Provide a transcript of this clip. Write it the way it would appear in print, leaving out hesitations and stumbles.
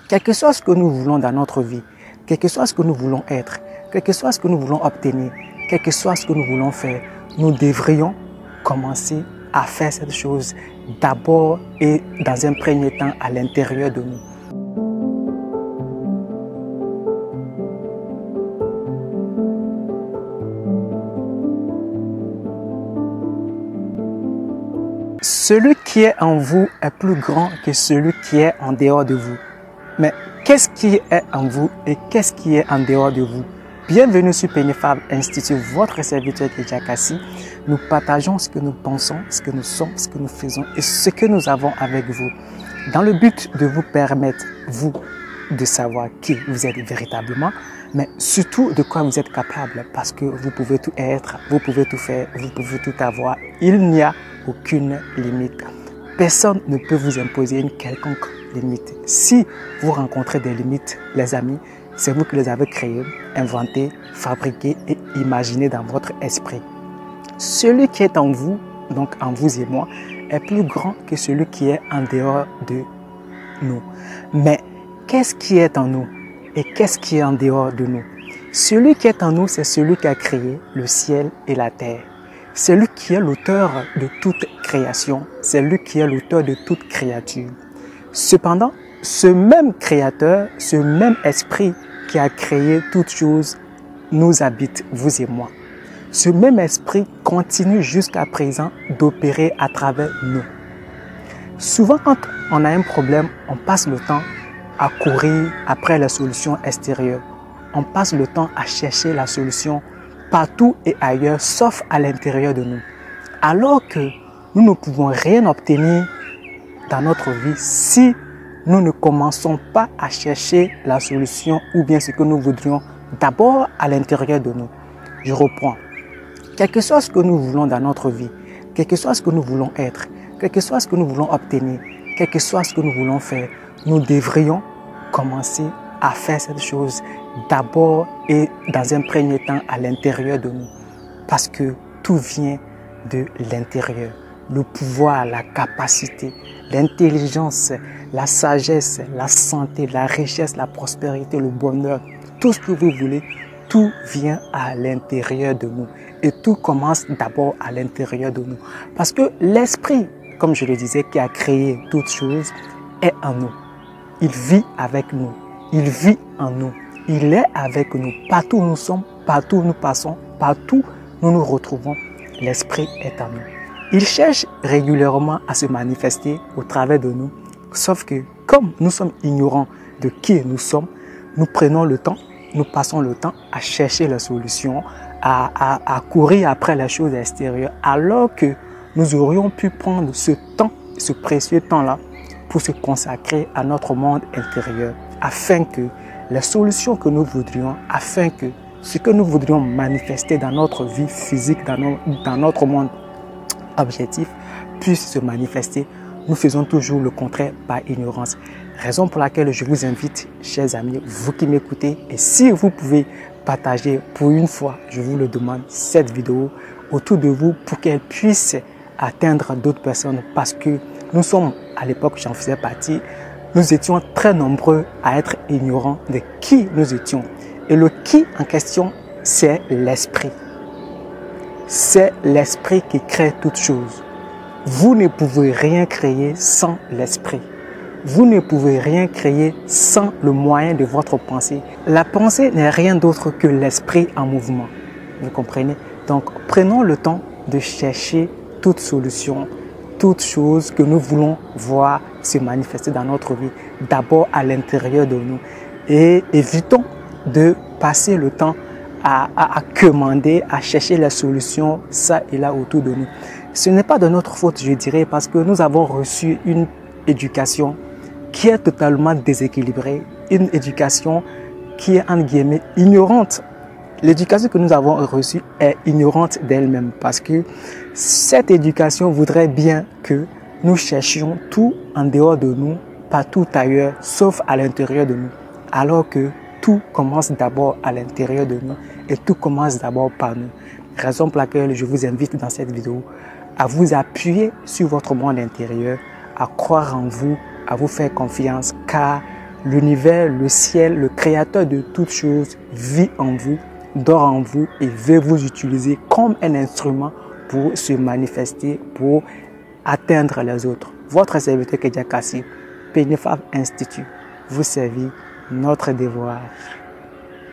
Quel que soit ce que nous voulons dans notre vie, quel que soit ce que nous voulons être, quel que soit ce que nous voulons obtenir, quel que soit ce que nous voulons faire, nous devrions commencer à faire cette chose d'abord et dans un premier temps à l'intérieur de nous. Celui qui est en vous est plus grand que celui qui est en dehors de vous. Mais qu'est-ce qui est en vous et qu'est-ce qui est en dehors de vous? Bienvenue sur Pennyfab Institute, votre serviteur qui est Jakassi. Nous partageons ce que nous pensons, ce que nous sommes, ce que nous faisons et ce que nous avons avec vous. Dans le but de vous permettre, vous, de savoir qui vous êtes véritablement, mais surtout de quoi vous êtes capable, parce que vous pouvez tout être, vous pouvez tout faire, vous pouvez tout avoir. Il n'y a aucune limite. Personne ne peut vous imposer une quelconque limite. Si vous rencontrez des limites, les amis, c'est vous qui les avez créées, inventées, fabriquées et imaginées dans votre esprit. Celui qui est en vous, donc en vous et moi, est plus grand que celui qui est en dehors de nous. Mais qu'est-ce qui est en nous et qu'est-ce qui est en dehors de nous? Celui qui est en nous, c'est celui qui a créé le ciel et la terre. C'est lui qui est l'auteur de toute création. C'est lui qui est l'auteur de toute créature. Cependant, ce même créateur, ce même esprit qui a créé toutes choses, nous habite, vous et moi. Ce même esprit continue jusqu'à présent d'opérer à travers nous. Souvent, quand on a un problème, on passe le temps à courir après la solution extérieure. On passe le temps à chercher la solution partout et ailleurs, sauf à l'intérieur de nous. Alors que nous ne pouvons rien obtenir dans notre vie si nous ne commençons pas à chercher la solution ou bien ce que nous voudrions d'abord à l'intérieur de nous. Je reprends. Quel que soit ce que nous voulons dans notre vie, quel que soit ce que nous voulons être, quel que soit ce que nous voulons obtenir, quel que soit ce que nous voulons faire, nous devrions commencer à faire cette chose d'abord et dans un premier temps à l'intérieur de nous. Parce que tout vient de l'intérieur. Le pouvoir, la capacité, l'intelligence, la sagesse, la santé, la richesse, la prospérité, le bonheur, tout ce que vous voulez, tout vient à l'intérieur de nous. Et tout commence d'abord à l'intérieur de nous. Parce que l'esprit, comme je le disais, qui a créé toutes choses, est en nous. Il vit avec nous. Il vit en nous. Il est avec nous. Partout où nous sommes, partout où nous passons, partout où nous nous retrouvons, l'esprit est en nous. Il cherche régulièrement à se manifester au travers de nous. Sauf que comme nous sommes ignorants de qui nous sommes, nous prenons le temps, nous passons le temps à chercher la solution, à courir après la chose extérieure, alors que nous aurions pu prendre ce temps, ce précieux temps-là, pour se consacrer à notre monde intérieur, afin que les solutions que nous voudrions, afin que ce que nous voudrions manifester dans notre vie physique, dans notre monde objectif, puisse se manifester. Nous faisons toujours le contraire par ignorance. Raison pour laquelle je vous invite, chers amis, vous qui m'écoutez, et si vous pouvez partager pour une fois, je vous le demande, cette vidéo autour de vous pour qu'elle puisse atteindre d'autres personnes, parce que nous sommes, à l'époque j'en faisais partie, nous étions très nombreux à être ignorants de qui nous étions. Et le qui en question, c'est l'esprit. C'est l'esprit qui crée toutes choses. Vous ne pouvez rien créer sans l'esprit. Vous ne pouvez rien créer sans le moyen de votre pensée. La pensée n'est rien d'autre que l'esprit en mouvement. Vous comprenez? Donc, prenons le temps de chercher toute solution, toute chose que nous voulons voir se manifester dans notre vie, d'abord à l'intérieur de nous. Et évitons de passer le temps à commander, à chercher la solution, ça et là autour de nous. Ce n'est pas de notre faute, je dirais, parce que nous avons reçu une éducation qui est totalement déséquilibrée, une éducation qui est, entre guillemets, ignorante. L'éducation que nous avons reçue est ignorante d'elle-même, parce que cette éducation voudrait bien que nous cherchions tout en dehors de nous, partout ailleurs, sauf à l'intérieur de nous. Alors que tout commence d'abord à l'intérieur de nous et tout commence d'abord par nous. Raison pour laquelle je vous invite dans cette vidéo à vous appuyer sur votre monde intérieur, à croire en vous, à vous faire confiance, car l'univers, le ciel, le créateur de toutes choses vit en vous, dort en vous et veut vous utiliser comme un instrument pour se manifester, pour atteindre les autres. Votre serviteur Kedia Kassi, Peigné Fave Institute, vous servir notre devoir.